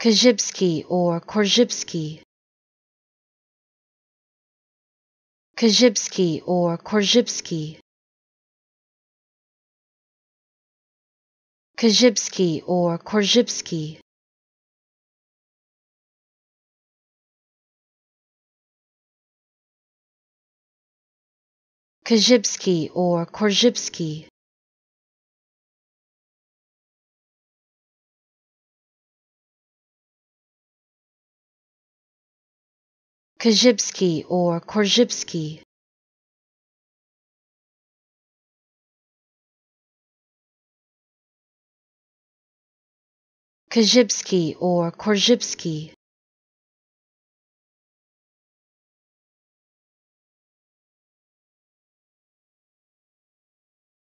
Korzybski or Korzybski. Korzybski or Korzybski. Korzybski or Korzybski. Korzybski or Korzybski. Korzybski or Korzybski. Korzybski or Korzybski.